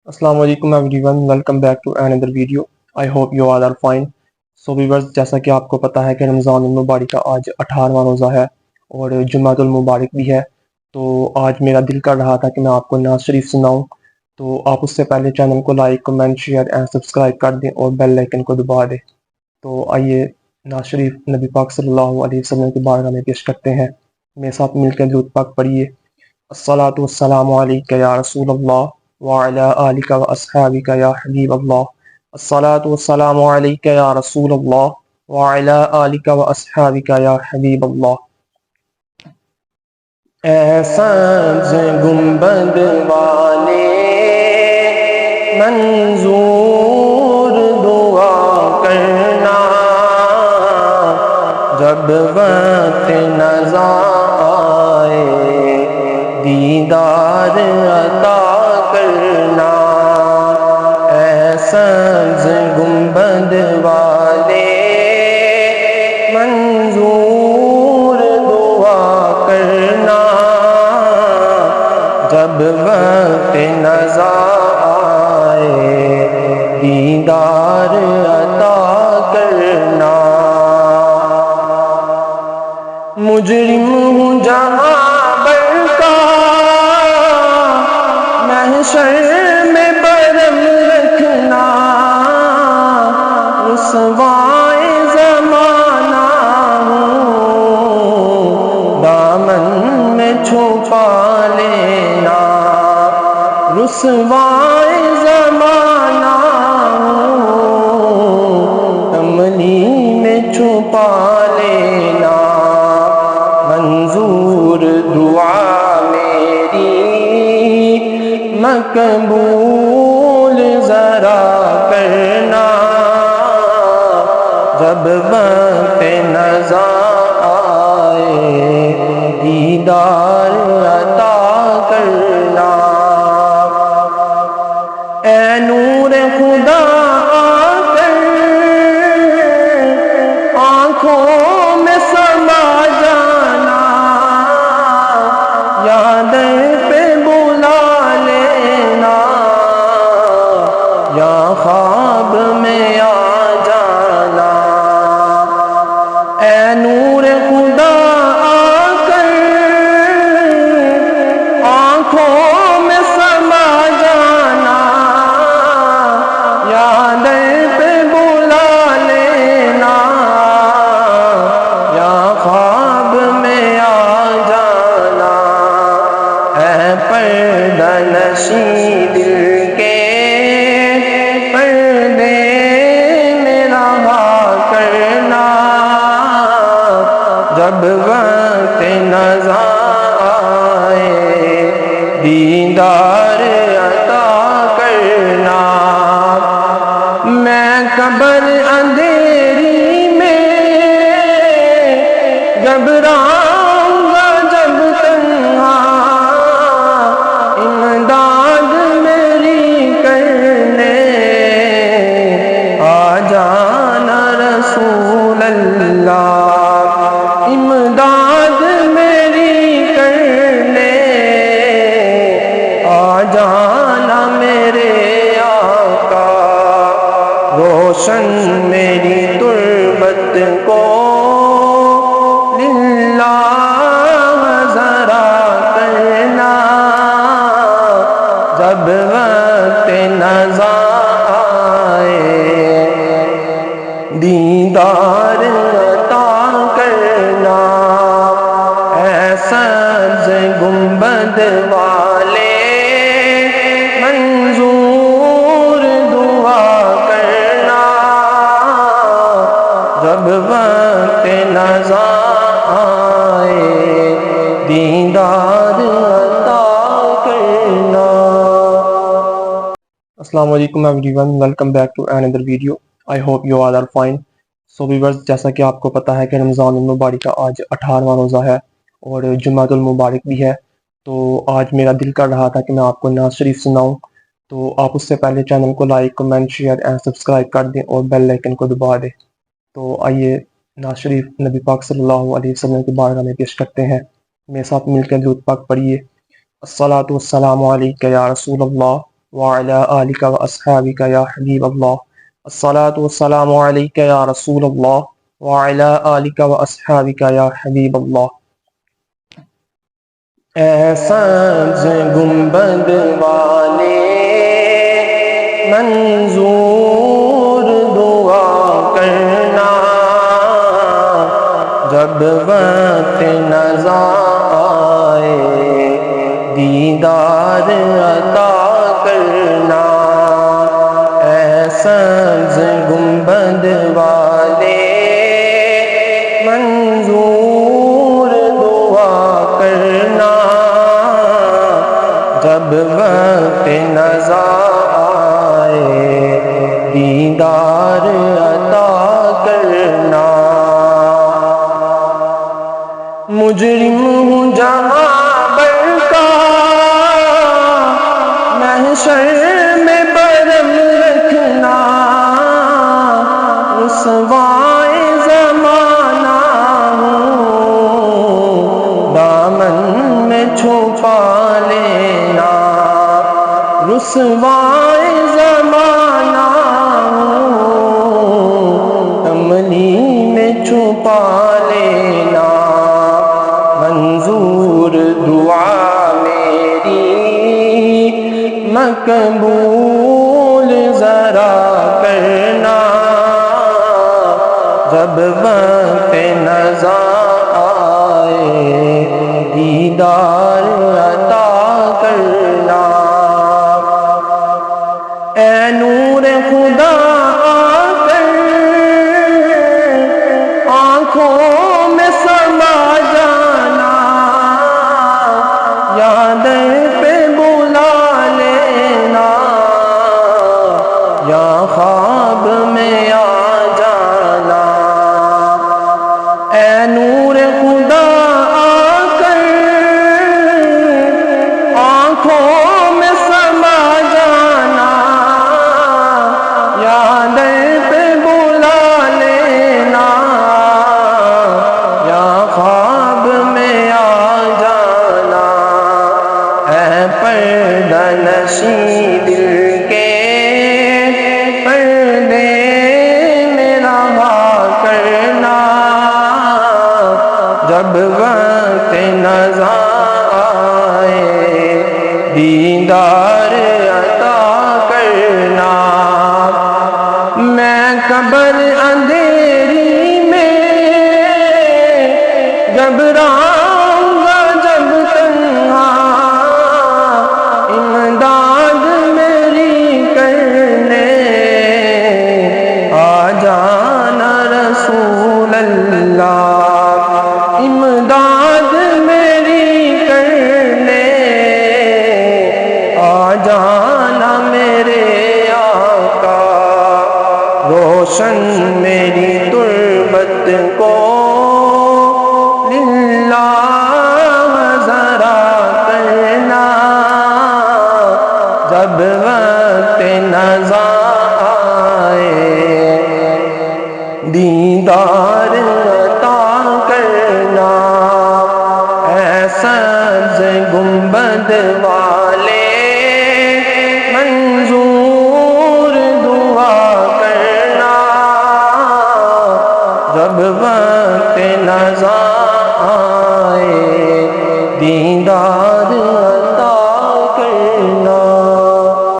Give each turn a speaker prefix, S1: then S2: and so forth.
S1: Assalamu alaikum everyone, welcome back to another video. I hope you all are fine. So viewers, جیسا کہ آپ کو پتا ہے کہ رمضان المبارک کا آج 18واں روزہ ہے اور جمعۃ المبارک بھی ہے، تو آج میرا دل کر رہا تھا کہ میں آپ کو نعت شریف سناؤں. تو آپ اس سے پہلے چینل کو like, comment, share and subscribe کر دیں اور بیل آئیکن کو دبا دیں. تو آئیے نعت شریف نبی پاک صلی اللہ علیہ وسلم کی بارگاہ میں پیش کرتے ہیں. میرے ساتھ مل کر درود پاک پڑھیے. الصلاۃ والسلام علیک یا رسول اللہ وعلی آلک و اصحابک یا حبیب اللہ. الصلاۃ والسلام علیک یا رسول اللہ وعلی آلک و اصحابک یا حبیب اللہ. اے سبز گنبد والے منظور دعا کرنا، جب وقت نزا آئے دیدار عطا کرنا. اے سبز گنبد والے منظور دعا کرنا، جب وقت نزا آئے دیدار عطا کرنا. مجرم ہوں جہاں بر کا محشر میں برم رکھنا، رسوائے زمانہ ہوں دامن میں چھپا لینا، رسوائے زمانہ ہوں کملی میں چھپا لینا. منظور دعا میری مقبول ذرا کرنا، جب وقت نزا آئے دیدار عطا کرنا. اے نور خدا آ کر آنکھوں میں سما جانا، یا در پہ بلا لینا، یا خواب میں آ جانا. اے نور خدا آ کر آنکھوں میں سما جانا، یا در پہ بلا لینا، یا خواب میں آ جانا. اے پردہ نشیں دل کے پردے میں رہا کرنا، جب وقت نزا آئے دیدار عطا کرنا. میں قبر اندھیری میں گھبراؤں گا جب تنہا، امداد میری کرنے آ جانا رسول اللہ، امداد میری کرنے آ جانا میرے آقا. روشن میری تربت کو للہ ذرا کرنا، جب وقت نزا آئے دیدار عطا کرنا. اے سبز گنبد والے منظور دعا کرنا، جب وقت نزا آئے دیدار عطا کرنا. السلام علیکم everyone, welcome back to another video. I hope you all are fine. So viewers, جیسا کہ آپ کو پتا ہے کہ رمضان المبارک کا آج 18واں روزہ ہے اور جمعۃ المبارک بھی ہے، تو آج میرا دل کر رہا تھا کہ میں آپ کو نعت شریف سناؤں. تو آپ اس سے پہلے چینل کو like, comment, share and subscribe کر دیں اور بیل آئیکن کو دبا دیں. تو آئیے نعت شریف نبی پاک صلی اللہ علیہ وسلم کی بارگاہ میں پیش کرتے ہیں. میرے ساتھ مل کر درود پاک پڑھیے. الصلاۃ والسلام علیک یا رسول اللہ وعلى آلك وأصحابك يا حبيب الله. الصلاة والسلام عليك يا رسول الله وعلى آلك وأصحابك يا حبيب الله. اے سبز گنبد والے منظور دعا کرنا، جب وقت نظر آئے دیدار عطا کرنا۔ اے سبز گنبد والے منظور دعا کرنا، جب وقت نظر آئے دیدار عطا کرنا۔ مجرم ہوں جہاں بر کا محشر میں برم رکھنا، رسوائے زمانہ ہوں دامن میں چھپا لینا، رسوائے زمانہ ہوں کملی میں چھپا لینا۔ منظور دعا میری مقبول ذرا کرنا، جب وقت نظر آئے دیدار عطا کرنا۔ اے نور خدا آ کر آنکھوں میں سما جانا، یا در پہ بلا لینا، یا خواب میں آ جانا۔ اے نور خدا آ کر آنکھوں میں سما جانا، یا در پہ بلا لینا، یا خواب میں آ جانا۔ اے پردہ نشیں دل کے پردے میں رہا کرنا، جب وقت نظر آئے دیدار عطا کرنا۔ میں قبر اندھیری میں گھبراؤں گا جب تنہا، امداد میری کرنے آ جانا رسول اللہ، امداد میری کرنے آ جانا میرے آقا۔ روشن میری تربت کو للہ ذرا کرنا، جب وقت نظر آئے دیدار عطا کرنا۔ اے سبز گنبد